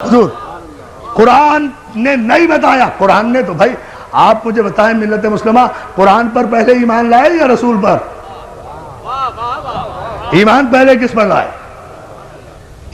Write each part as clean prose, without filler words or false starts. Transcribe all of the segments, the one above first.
حضور قرآن نے نہیں بتایا. قرآن نے تو بھائی آپ مجھے بتائیں ملت مسلمہ قرآن پر پہلے ایمان لائے یا رسول پر؟ ایمان پہلے کس پر لائے؟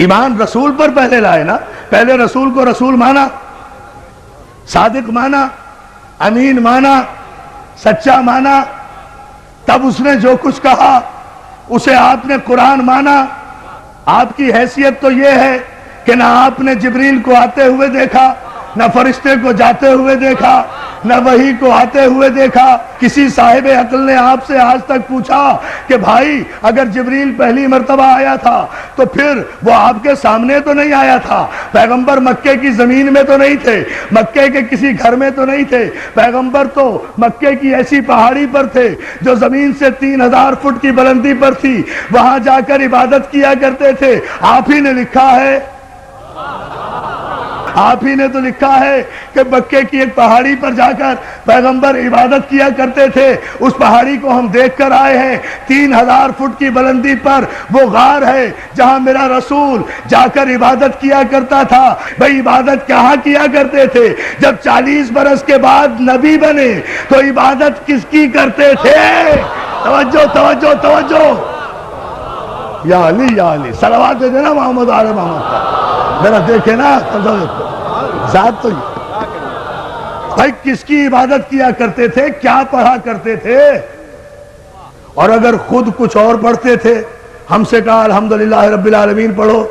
ایمان رسول پر پہلے لائے نا. پہلے رسول کو رسول مانا، صادق مانا، امین مانا، سچا مانا، تب اس نے جو کچھ کہا اسے آپ نے قرآن مانا. آپ کی حیثیت تو یہ ہے کہ نہ آپ نے جبریل کو آتے ہوئے دیکھا، نہ فرشتے کو جاتے ہوئے دیکھا، نہ وحی کو آتے ہوئے دیکھا. کسی صاحب عقل نے آپ سے آج تک پوچھا کہ بھائی اگر جبریل پہلی مرتبہ آیا تھا تو پھر وہ آپ کے سامنے تو نہیں آیا تھا؟ پیغمبر مکے کی زمین میں تو نہیں تھے، مکے کے کسی گھر میں تو نہیں تھے. پیغمبر تو مکے کی ایسی پہاڑی پر تھے جو زمین سے 3000 فٹ کی بلندی پر تھی. وہاں جا کر عبادت کیا کرتے تھے. آپ ہی نے لکھا ہے، آپ ہی نے تو لکھا ہے کہ مکے کی ایک پہاڑی پر جا کر پیغمبر عبادت کیا کرتے تھے. اس پہاڑی کو ہم دیکھ کر آئے ہیں. 3000 فٹ کی بلندی پر وہ غار ہے جہاں میرا رسول جا کر عبادت کیا کرتا تھا. بھئی عبادت کہاں کیا کرتے تھے؟ جب 40 برس کے بعد نبی بنے تو عبادت کس کی کرتے تھے؟ توجہ توجہ توجہ. یا علی یا علی صلوات دے دینا محمد آل محمد کا. میرا دیکھے نا ذات تو بھائی کس کی عبادت کیا کرتے تھے، کیا پڑھا کرتے تھے؟ اور اگر خود کچھ اور پڑھتے تھے، ہم سے کہا الحمدللہ رب العالمین پڑھو.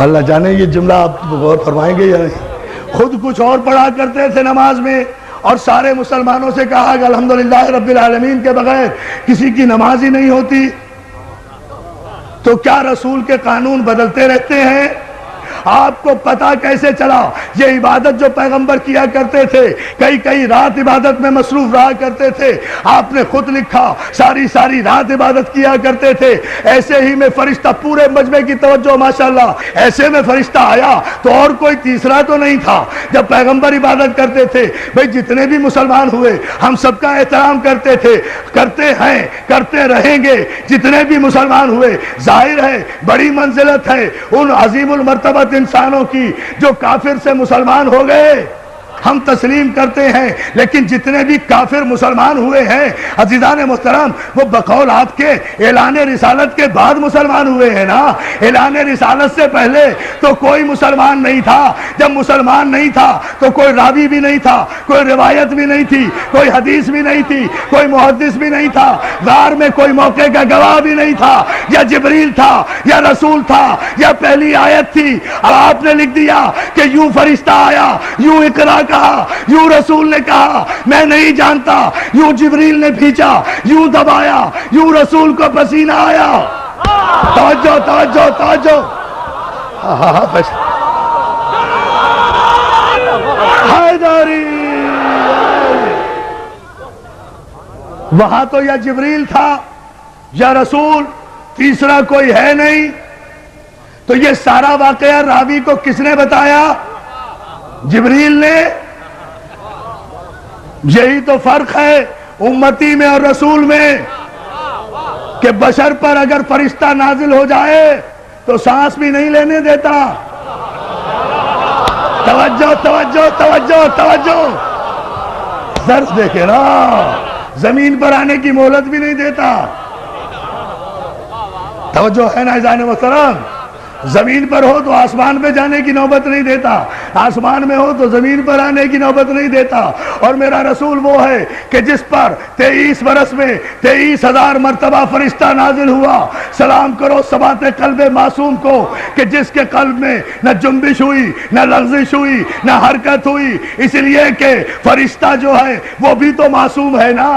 اللہ جانے یہ جملہ آپ غور فرمائیں گے یا نہیں. خود کچھ اور پڑھا کرتے تھے نماز میں اور سارے مسلمانوں سے کہا کہ الحمدللہ رب العالمین کے بغیر کسی کی نماز ہی نہیں ہوتی. تو کیا رسول کے قانون بدلتے رہتے ہیں؟ آپ کو پتا کیسے چلا؟ یہ عبادت جو پیغمبر کیا کرتے تھے، کئی رات عبادت میں مصروف رہا کرتے تھے. آپ نے خود لکھا ساری رات عبادت کیا کرتے تھے. ایسے ہی میں فرشتہ، پورے مجمع کی توجہ ماشاءاللہ، ایسے میں فرشتہ آیا تو اور کوئی تیسرا تو نہیں تھا. جب پیغمبر عبادت کرتے تھے، بھئی جتنے بھی مسلمان ہوئے ہم سب کا احترام کرتے تھے، کرتے ہیں، کرتے رہیں گے. جتنے بھی مسلمان ہوئے ظاہر ہے بڑی منزلت ہے ان عظیم المرتبہ انسانوں کی جو کافر سے مسلمان ہو گئے، ہم تسلیم کرتے ہیں. لیکن جتنے بھی کافر مسلمان ہوئے ہیں عزیزان محترم، وہ بقول آپ کے اعلان رسالت کے بعد مسلمان ہوئے ہیں نا. اعلان رسالت سے پہلے تو کوئی مسلمان نہیں تھا. جب مسلمان نہیں تھا تو کوئی راوی بھی نہیں تھا، کوئی روایت بھی نہیں تھی، کوئی حدیث بھی نہیں تھی، کوئی محدث بھی نہیں تھا. غار میں کوئی موقع کا گواہ بھی نہیں تھا. یا جبریل تھا یا رسول تھا یا پہلی آیت تھی. اب آپ نے لکھ دیا کہ یوں فرشتہ آیا، یوں اقرا کہا، یوں رسول نے کہا، میں نہیں جانتا، یوں جبریل نے بھیجا، یوں دبایا، یوں رسول کو پسینہ آیا. توجہ توجہ توجہ. حیدری وہاں تو یا جبریل تھا یا رسول، تیسرا کوئی ہے نہیں. تو یہ سارا واقعہ راوی کو کس نے بتایا؟ جبریل نے. یہی تو فرق ہے امتی میں اور رسول میں کہ بشر پر اگر فرشتہ نازل ہو جائے تو سانس بھی نہیں لینے دیتا. توجہ توجہ توجہ توجہ. درس دیکھے نا، زمین پر آنے کی مہلت بھی نہیں دیتا. توجہ ہے نا عزیزان محترم؟ زمین پر ہو تو آسمان پہ جانے کی نوبت نہیں دیتا، آسمان میں ہو تو زمین پر آنے کی نوبت نہیں دیتا. اور میرا رسول وہ ہے کہ جس پر 23 برس میں 23,000 مرتبہ فرشتہ نازل ہوا. سلام کرو ثبات قلب معصوم کو کہ جس کے قلب میں نہ جنبش ہوئی، نہ لغزش ہوئی، نہ حرکت ہوئی. اس لیے کہ فرشتہ جو ہے وہ بھی تو معصوم ہے نا.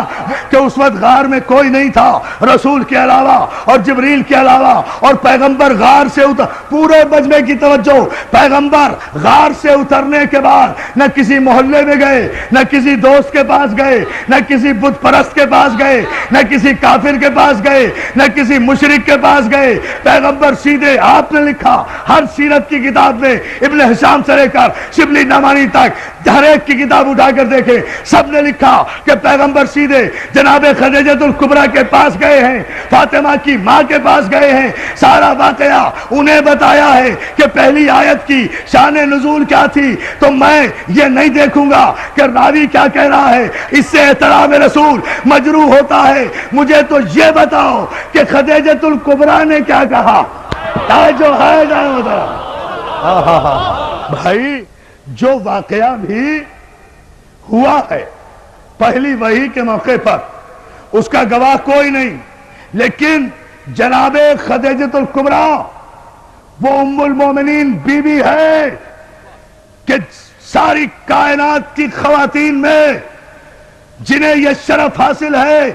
کہ اس وقت غار میں کوئی نہیں تھا رسول کے علاوہ اور جبریل کے علاوہ، اور پیغمبر غار سے پورے مجمع کی توجہ، پیغمبر غار سے اترنے کے بعد نہ کسی محلے میں گئے، نہ کسی دوست کے پاس گئے، نہ کسی بت پرست کے پاس گئے، نہ کسی کافر کے پاس گئے، نہ کسی مشرک کے پاس گئے۔ پیغمبر سیدھے، آپ نے لکھا ہر سیرت کی کتاب میں، ابن ہشام سے لے کر شبلی نعمانی تک ہر ایک کی کتاب اٹھا کر دیکھیں، سب نے لکھا کہ پیغمبر سیدھے جناب خدیجہ الکبریٰ کے پاس گئے ہیں، فاطمہ کی ماں کے پاس گئے ہیں، سارا واقعہ انہیں بتایا ہے کہ پہلی آیت کی شان نزول کیا تھی۔ تو میں یہ نہیں دیکھوں گا کہ راوی کیا کہہ رہا ہے، اس سے احترام رسول مجروح ہوتا ہے۔ مجھے تو یہ بتاؤ کہ خدیجہ الکبریٰ نے کیا کہا، جو ہے بھائی، جو واقعہ بھی ہوا ہے پہلی وحی کے موقع پر، اس کا گواہ کوئی نہیں، لیکن جناب خدیجہ الکبریٰ وہ ام المومنین بی بی ہے کہ ساری کائنات کی خواتین میں جنہیں یہ شرف حاصل ہے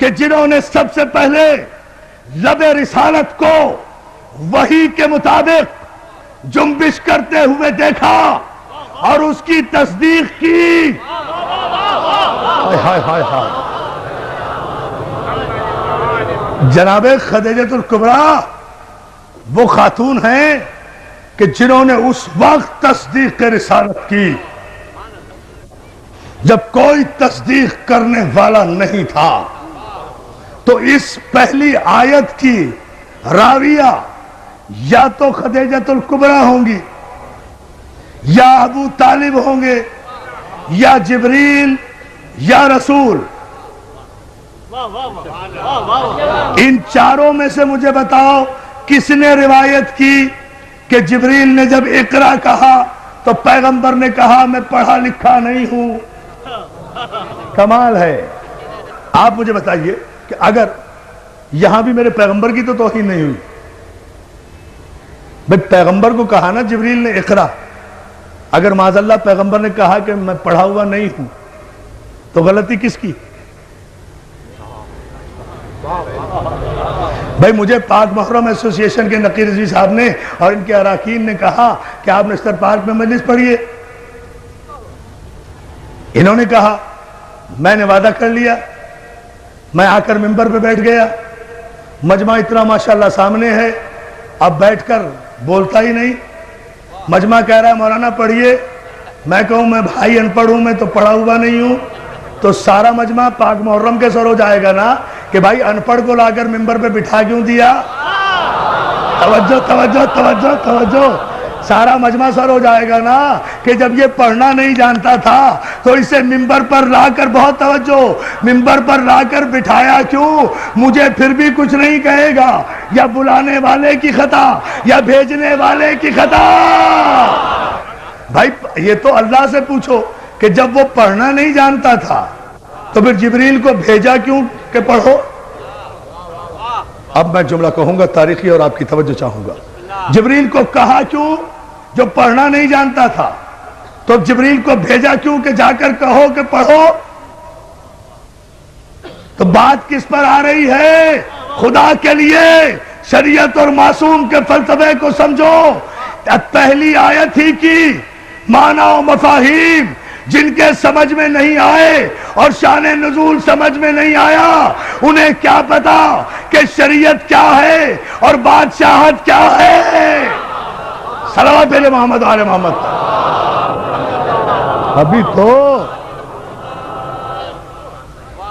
کہ جنہوں نے سب سے پہلے لب رسالت کو وحی کے مطابق جنبش کرتے ہوئے دیکھا اور اس کی تصدیق کی۔ ہائے ہائے ہائے، جناب خدیجہ الکبریٰ وہ خاتون ہیں کہ جنہوں نے اس وقت تصدیق رسالت کی جب کوئی تصدیق کرنے والا نہیں تھا۔ تو اس پہلی آیت کی راویہ یا تو خدیجہ الکبریٰ ہوں گی، یا ابو طالب ہوں گے، یا جبریل، یا رسول۔ ان چاروں میں سے مجھے بتاؤ کس نے روایت کی کہ جبریل نے جب اقرا کہا تو پیغمبر نے کہا میں پڑھا لکھا نہیں ہوں؟ کمال ہے۔ آپ مجھے بتائیے کہ اگر یہاں بھی میرے پیغمبر کی تو توہین نہیں ہوئی، بھئی پیغمبر کو کہا نا جبریل نے اقرا، اگر معاذ اللہ پیغمبر نے کہا کہ میں پڑھا ہوا نہیں ہوں تو غلطی کس کی؟ بھئی مجھے پاک محرم ایسوسی ایشن کے نقیر رضوی صاحب نے اور ان کے اراکین نے کہا کہ آپ نشتر پارک میں مجلس پڑھیے، انہوں نے کہا، میں نے وعدہ کر لیا، میں آ کر ممبر پہ بیٹھ گیا، مجمع اتنا ماشاءاللہ سامنے ہے، اب بیٹھ کر بولتا ہی نہیں، مجمع کہہ رہا ہے مولانا پڑھیے، میں کہوں میں بھائی ان پڑھ ہوں، میں تو پڑھا ہوا نہیں ہوں، تو سارا مجمع پاک محرم کے سر ہو جائے گا نا کہ بھائی ان پڑھ کو لا کر ممبر پہ بٹھا کیوں دیا؟ توجہ توجہ توجہ توجہ، سارا مجمع سر ہو جائے گا نا کہ جب یہ پڑھنا نہیں جانتا تھا تو اسے ممبر پر لا کر، بہت توجہ، ممبر پر لا کر بٹھایا کیوں؟ مجھے پھر بھی کچھ نہیں کہے گا، یا بلانے والے کی خطا یا بھیجنے والے کی خطا۔ بھائی یہ تو اللہ سے پوچھو کہ جب وہ پڑھنا نہیں جانتا تھا تو پھر جبریل کو بھیجا کیوں کہ پڑھو؟ اب میں جملہ کہوں گا تاریخی اور آپ کی توجہ چاہوں گا۔ جبریل کو کہا کیوں؟ جو پڑھنا نہیں جانتا تھا، تو جبریل کو بھیجا کیوں کہ جا کر کہو کہ پڑھو؟ تو بات کس پر آ رہی ہے؟ خدا کے لیے شریعت اور معصوم کے فلسفے کو سمجھو۔ پہلی آیت ہی کی معنی و مفاہیم جن کے سمجھ میں نہیں آئے اور شان نزول سمجھ میں نہیں آیا، انہیں کیا پتا کہ شریعت کیا ہے اور بادشاہت کیا ہے؟ صلوات علی محمد آل محمد۔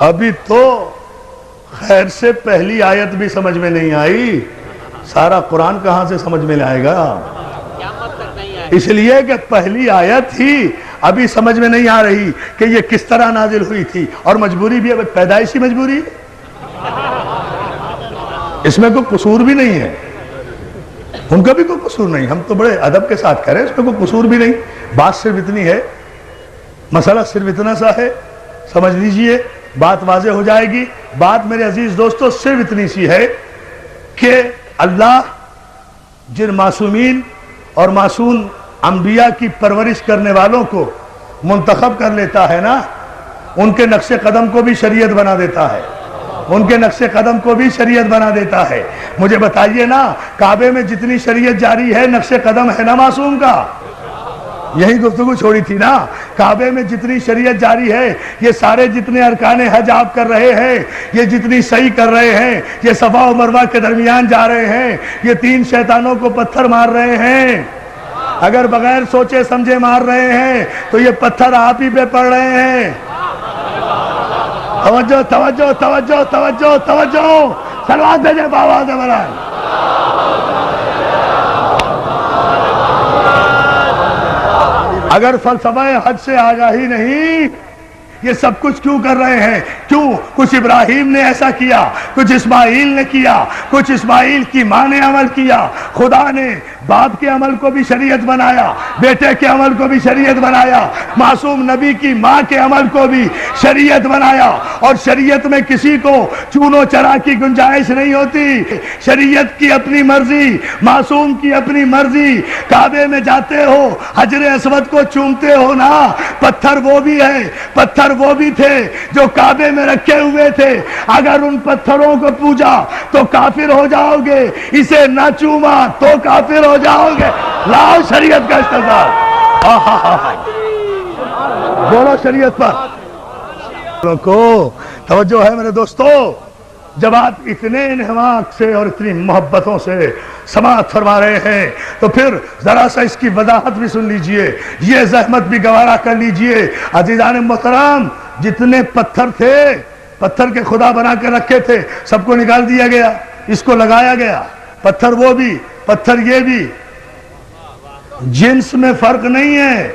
ابھی تو خیر سے پہلی آیت بھی سمجھ میں نہیں آئی، سارا قرآن کہاں سے سمجھ میں آئے گا؟ اس لیے کہ پہلی آیت ہی ابھی سمجھ میں نہیں آ رہی کہ یہ کس طرح نازل ہوئی تھی، اور مجبوری بھی ہے، پیدائشی مجبوری، اس میں کوئی قصور بھی نہیں ہے، ان کا بھی کوئی قصور نہیں، ہم تو بڑے ادب کے ساتھ کہہ رہے ہیں، اس میں کوئی قصور بھی نہیں، بات صرف اتنی ہے، مسئلہ صرف اتنا سا ہے، سمجھ لیجئے، بات واضح ہو جائے گی۔ بات میرے عزیز دوستو صرف اتنی سی ہے کہ اللہ جن معصومین اور معصوم انبیاء کی پرورش کرنے والوں کو منتخب کر لیتا ہے نا، ان کے نقش قدم کو بھی شریعت بنا دیتا ہے۔ ان کے نقش قدم کو بھی شریعت بنا دیتا ہے. مجھے بتائیے نا، کعبے میں جتنی شریعت جاری ہے نقش قدم ہے نا معصوم کا؟ یہی گفتگو چھوڑی تھی نا. کعبے میں جتنی شریعت جاری ہے، یہ سارے جتنے ارکان حج آپ کر رہے ہیں، یہ جتنی صحیح کر رہے ہیں، یہ صفا و مروہ کے درمیان جا رہے ہیں، یہ 3 شیطانوں کو پتھر مار رہے ہیں، اگر بغیر سوچے سمجھے مار رہے ہیں تو یہ پتھر آپ ہی پہ پڑ رہے ہیں. توجہ توجہ توجہ توجہ توجہ، صلوات بھیجیں بآواز بلند. اگر فلسفہ حج سے آگاہی نہیں، یہ سب کچھ کیوں کر رہے ہیں؟ کیوں؟ کچھ ابراہیم نے ایسا کیا، کچھ اسماعیل نے کیا، کچھ اسماعیل کی ماں نے عمل کیا. خدا نے باپ کے عمل کو بھی شریعت بنایا، بیٹے کے عمل کو بھی شریعت بنایا، معصوم نبی کی ماں کے عمل کو بھی شریعت بنایا. اور شریعت میں کسی کو چونو چرا کی گنجائش نہیں ہوتی. شریعت کی اپنی مرضی، معصوم کی اپنی مرضی. کعبے میں جاتے ہو، حجر اسود کو چومتے ہو نا، پتھر وہ بھی ہے، پتھر وہ بھی تھے جو کعبے میں رکھے ہوئے تھے. اگر ان پتھروں کو پوجا تو کافر ہو جاؤ گے، اسے نہ چوما تو کافر ہو جاؤ گے. لاؤ شریعت کا استعمال. بولو شریعت پر کو توجہ ہے میرے دوستو. جب آپ اتنے انہماک سے اور اتنی محبتوں سے سماعت فرما رہے ہیں تو پھر ذرا سا اس کی وضاحت بھی سن لیجئے، یہ زحمت بھی گوارا کر لیجئے. عزیزان محترم، جتنے پتھر تھے، پتھر کے خدا بنا کے رکھے تھے، سب کو نکال دیا گیا، اس کو لگایا گیا. پتھر وہ بھی، پتھر یہ بھی، جنس میں فرق نہیں ہے.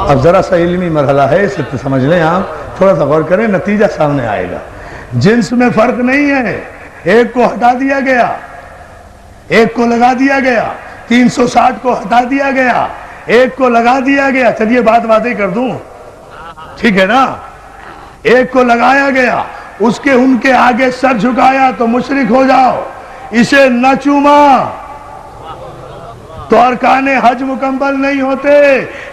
اب ذرا سا علمی مرحلہ ہے، اسے سمجھ لیں، آپ تھوڑا سا غور کریں، نتیجہ سامنے آئے گا. جنس میں فرق نہیں ہے. ایک کو ہٹا دیا گیا، ایک کو لگا دیا گیا. 360 کو ہٹا دیا گیا، ایک کو لگا دیا گیا. چلیے بات واضح کر دوں، ٹھیک ہے نا؟ ایک کو لگایا گیا، اس کے ان کے آگے سر جھکایا تو مشرک ہو جاؤ. اسے نہ چوما تو ارکان حج مکمل نہیں ہوتے.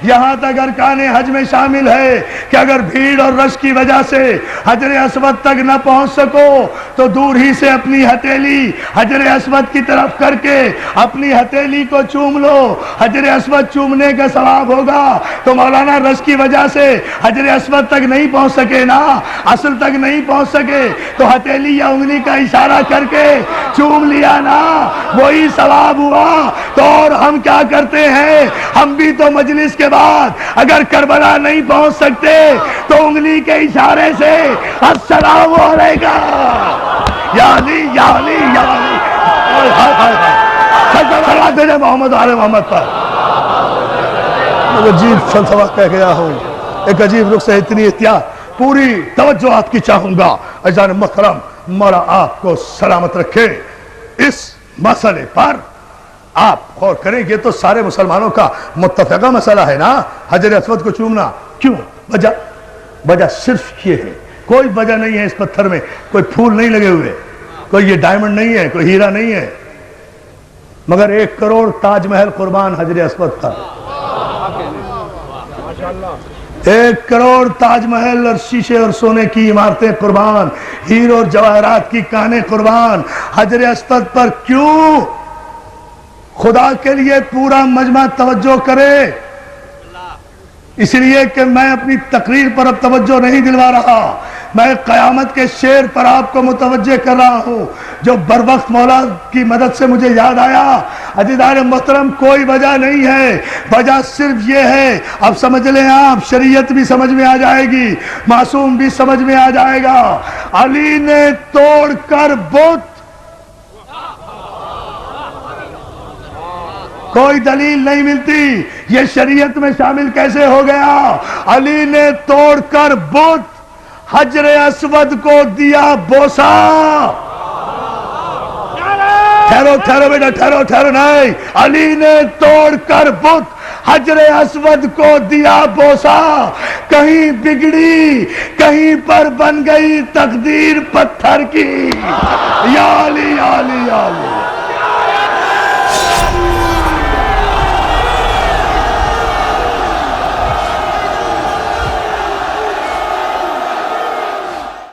یہاں تک ارکان حج میں شامل ہے کہ اگر بھیڑ اور رش کی وجہ سے حجر اسود تک نہ پہنچ سکو تو دور ہی سے اپنی ہتھیلی حجر اسود کی طرف کر کے اپنی ہتھیلی کو چوم لو. حجر اسود چومنے کا ثواب ہوگا. تو مولانا رش کی وجہ سے حجر اسود تک نہیں پہنچ سکے نا، اصل تک نہیں پہنچ سکے تو ہتھیلی یا انگلی کا اشارہ کر کے چوم لیا نا، وہی ثواب ہوا. تو اور ہم کیا کرتے ہیں؟ ہم بھی تو مجلس کے بعد اگر کربلا نہیں پہنچ سکتے تو انگلی کے اشارے سے السلام علیکم یا علی یا علی یا علی. صلوات بھیجیں محمد آل محمد پر. عجیب فلسفہ کہہ گیا ہوں، ایک عجیب رخ سے اتنی احتیاط، پوری توجہ آپ کی چاہوں گا. عزیزان محترم، مولا آپ کو سلامت رکھے. اس مسئلے پر آپ غور کریں، یہ تو سارے مسلمانوں کا متفقہ مسئلہ ہے نا، حجر اسود کو چومنا. کیوں؟ وجہ صرف یہ ہے، کوئی وجہ نہیں ہے. اس پتھر میں کوئی پھول نہیں لگے ہوئے، کوئی یہ ڈائمنڈ نہیں ہے، کوئی ہیرا نہیں ہے، مگر 1 کروڑ تاج محل قربان حجر اسود کا. 1 کروڑ تاج محل اور شیشے اور سونے کی عمارتیں قربان، ہیروں اور جواہرات کی کانیں قربان حجر اسود پر. کیوں؟ خدا کے لیے پورا مجمع توجہ کرے. اس لیے کہ میں اپنی تقریر پر اب توجہ نہیں دلوا رہا، میں قیامت کے شعر پر آپ کو متوجہ کر رہا ہوں جو بر وقت مولا کی مدد سے مجھے یاد آیا. عزیزان محترم، کوئی وجہ نہیں ہے، وجہ صرف یہ ہے. اب سمجھ لیں آپ، شریعت بھی سمجھ میں آ جائے گی، معصوم بھی سمجھ میں آ جائے گا. علی نے توڑ کر بت، کوئی دلیل نہیں ملتی یہ شریعت میں شامل کیسے ہو گیا. علی نے توڑ کر بت حجر اسود کو دیا بوسا. ٹھہرو بیٹا، ٹھہرو نہیں. علی نے توڑ کر بت حجر اسود کو دیا بوسا. کہیں بگڑی، کہیں پر بن گئی تقدیر پتھر کی. یا علی یا علی یا علی.